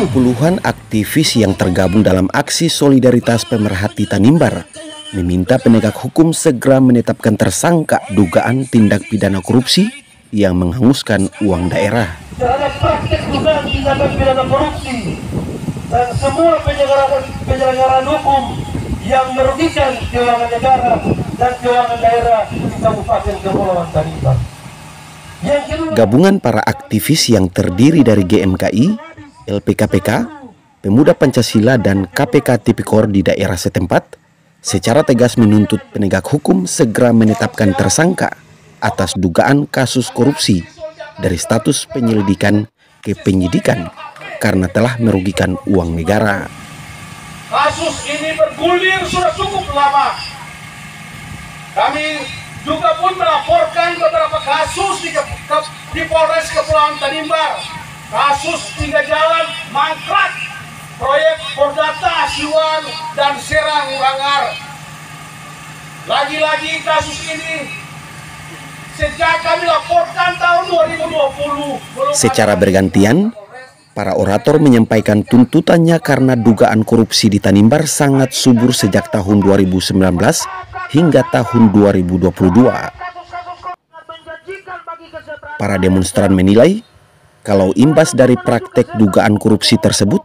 Puluhan aktivis yang tergabung dalam aksi solidaritas pemerhati Tanimbar meminta penegak hukum segera menetapkan tersangka dugaan tindak pidana korupsi yang menghanguskan uang daerah. Terhadap praktek dugaan tindak pidana korupsi dan semua penyelenggaraan hukum yang merugikan keuangan negara dan keuangan daerah di Kabupaten Kepulauan Tanimbar. Gabungan para aktivis yang terdiri dari GMKI, LPKPK, Pemuda Pancasila dan KPK Tipikor di daerah setempat secara tegas menuntut penegak hukum segera menetapkan tersangka atas dugaan kasus korupsi dari status penyelidikan ke penyidikan karena telah merugikan uang negara. Kasus ini bergulir sudah cukup lama. Kami juga pun melaporkan beberapa kasus di Polres Kepulauan Tanimbar. Kasus 3 jalan mangkrak, proyek Pordata, Siwan, dan Serang Bangar. Lagi-lagi kasus ini sejak kami laporkan tahun 2020. Secara bergantian, para orator menyampaikan tuntutannya karena dugaan korupsi di Tanimbar sangat subur sejak tahun 2019 hingga tahun 2022. Para demonstran menilai kalau imbas dari praktek dugaan korupsi tersebut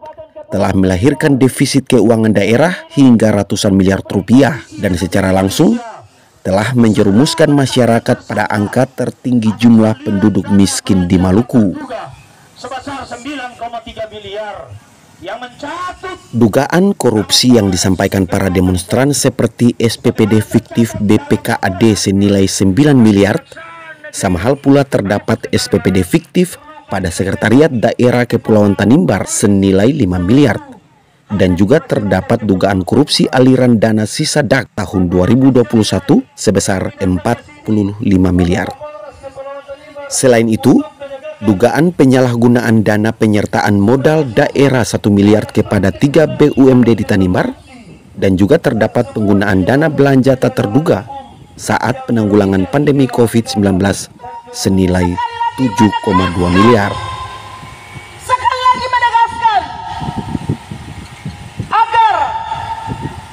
telah melahirkan defisit keuangan daerah hingga ratusan miliar rupiah dan secara langsung telah menjerumuskan masyarakat pada angka tertinggi jumlah penduduk miskin di Maluku. Sebesar 9,3 miliar yang mencatut dugaan korupsi yang disampaikan para demonstran seperti SPPD fiktif BPKAD senilai 9 miliar, sama hal pula terdapat SPPD fiktif pada Sekretariat Daerah Kepulauan Tanimbar senilai 5 miliar, dan juga terdapat dugaan korupsi aliran dana sisa DAK tahun 2021 sebesar 45 miliar. Selain itu, dugaan penyalahgunaan dana penyertaan modal daerah 1 miliar kepada 3 BUMD di Tanimbar, dan juga terdapat penggunaan dana belanja tak terduga saat penanggulangan pandemi COVID-19 senilai 7,2 miliar. sekali lagi menegaskan agar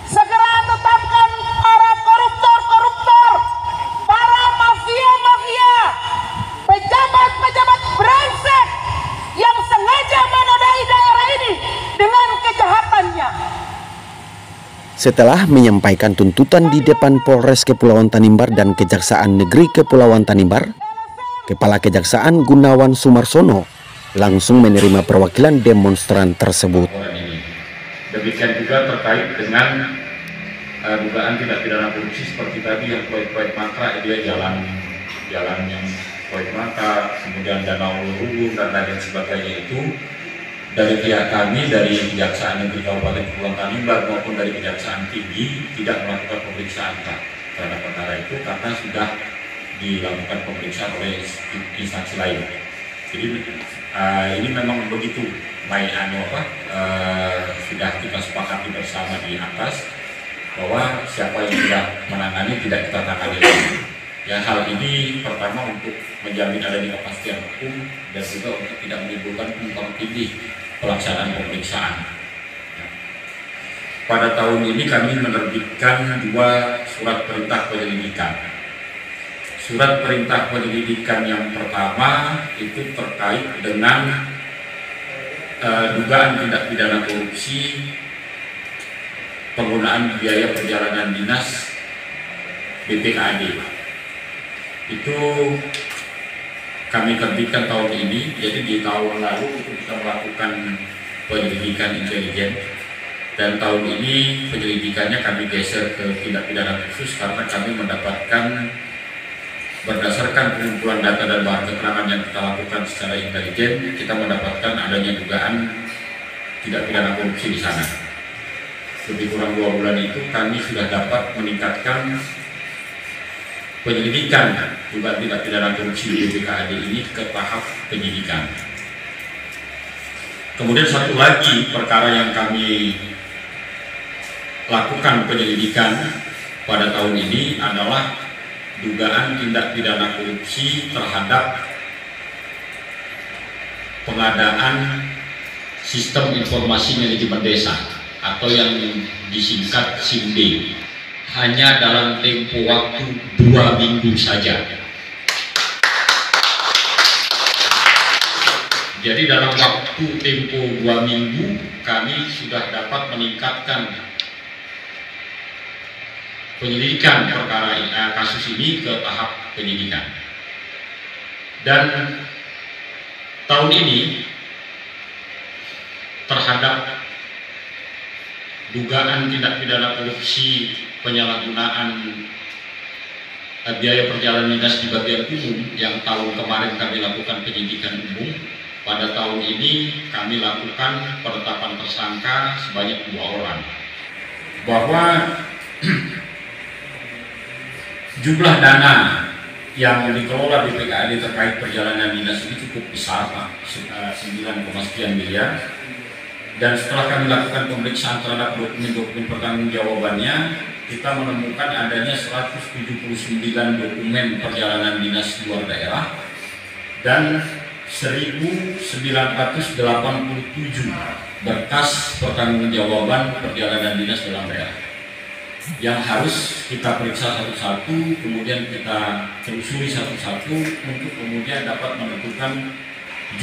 segera tetapkan para koruptor, para mafia, pejabat brengsek yang sengaja menodai daerah ini dengan kejahatannya. Setelah menyampaikan tuntutan di depan Polres Kepulauan Tanimbar dan Kejaksaan Negeri Kepulauan Tanimbar, Kepala Kejaksaan Gunawan Sumarsono langsung menerima perwakilan demonstran tersebut. Demikian juga terkait dengan dugaan tindak pidana korupsi seperti tadi yang proyek-proyek mangkrak, dia jalan yang proyek mangkrak, kemudian danau Luhur dan lain sebagainya itu. Dari pihak kami, dari Kejaksaan Negeri Kabupaten Kepulauan Tanimbar maupun dari Kejaksaan Tinggi tidak melakukan pemeriksaan terhadap perkara itu karena sudah dilakukan pemeriksaan oleh instansi lain. Jadi ini memang begitu, sudah kita sepakati bersama di atas bahwa siapa yang sudah menangani tidak kita tangani lagi. Ya, hal ini pertama untuk menjamin adanya kepastian hukum dan juga untuk tidak menimbulkan tumpang tindih pelaksanaan pemeriksaan. Pada tahun ini kami menerbitkan 2 surat perintah penyelidikan. Surat perintah penyelidikan yang pertama itu terkait dengan dugaan tindak pidana korupsi penggunaan biaya perjalanan dinas BPKAD. Itu kami terbitkan tahun ini, jadi di tahun lalu kita melakukan penyelidikan intelijen, dan tahun ini penyelidikannya kami geser ke tindak pidana khusus karena kami mendapatkan berdasarkan pengumpulan data dan bahan keterangan yang kita lakukan secara intelijen, kita mendapatkan adanya dugaan tindak pidana korupsi di sana. Lebih kurang 2 bulan itu kami sudah dapat meningkatkan penyelidikan dugaan tindak pidana korupsi di BPKAD ini ke tahap penyidikan. Kemudian satu lagi perkara yang kami lakukan penyelidikan pada tahun ini adalah dugaan tindak pidana korupsi terhadap pengadaan Sistem Informasi Manajemen Desa atau yang disingkat SIMD hanya dalam tempo waktu 2 minggu saja. Jadi dalam waktu tempo 2 minggu kami sudah dapat meningkatkan penyelidikan perkara kasus ini ke tahap penyidikan. Dan tahun ini terhadap dugaan tindak pidana korupsi penyalahgunaan biaya perjalanan dinas di bagian umum yang tahun kemarin kami lakukan penyidikan umum, pada tahun ini kami lakukan penetapan tersangka sebanyak 2 orang. Bahwa jumlah dana yang dikelola BPKAD terkait perjalanan dinas ini cukup besar, Pak, 9, sekian miliar. Dan setelah kami lakukan pemeriksaan terhadap dokumen-dokumen pertanggungjawabannya, kita menemukan adanya 179 dokumen perjalanan dinas luar daerah dan 1.987 berkas pertanggungjawaban perjalanan dinas dalam daerah yang harus kita periksa satu-satu, kemudian kita telusuri satu-satu untuk kemudian dapat menentukan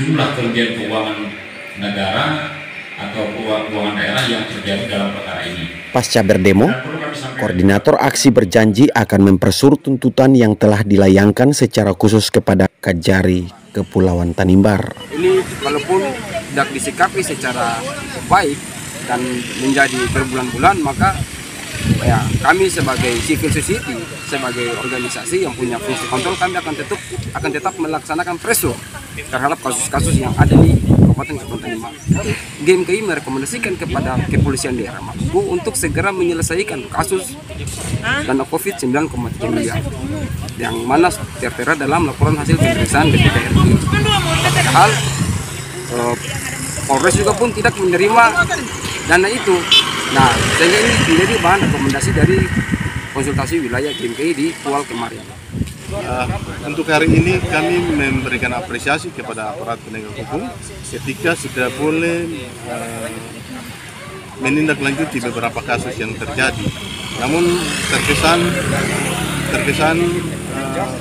jumlah kerugian keuangan negara atau keuangan daerah yang terjadi dalam perkara ini. Pasca berdemo, koordinator aksi berjanji akan mempersuruh tuntutan yang telah dilayangkan secara khusus kepada Kajari Kepulauan Tanimbar. Ini walaupun tidak disikapi secara baik dan menjadi berbulan-bulan, maka ya kami sebagai civil society, sebagai organisasi yang punya fungsi kontrol, kami akan tetap melaksanakan pressure terhadap kasus-kasus yang ada di Kabupaten Kepulauan Tanimbar. GMKI merekomendasikan kepada kepolisian daerah Maluku untuk segera menyelesaikan kasus dana COVID 9,3 miliar yang mana tertera dalam laporan hasil pemeriksaan BPKRI. Padahal Polres juga pun tidak menerima dana itu. Nah, sehingga ini menjadi bahan rekomendasi dari konsultasi wilayah GMKI di Kual kemarin. Untuk hari ini kami memberikan apresiasi kepada aparat penegak hukum ketika sudah boleh menindaklanjuti beberapa kasus yang terjadi. Namun terkesan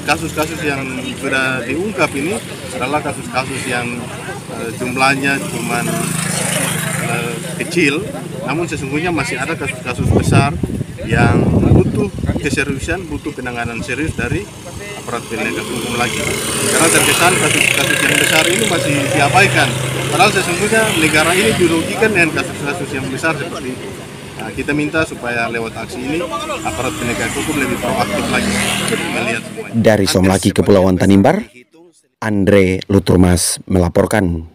kasus-kasus yang sudah diungkap ini adalah kasus-kasus yang jumlahnya cuma kecil, namun sesungguhnya masih ada kasus-kasus besar yang butuh keseriusan, butuh penanganan serius dari aparat penegak hukum lagi. Karena terkesan kasus-kasus yang besar ini masih diabaikan, padahal sesungguhnya negara ini dirugikan dengan kasus-kasus yang besar seperti itu. Nah, kita minta supaya lewat aksi ini aparat penegak hukum lebih proaktif lagi melihat semuanya. Dari Somlaki Kepulauan Tanimbar, Andre Luturmas melaporkan.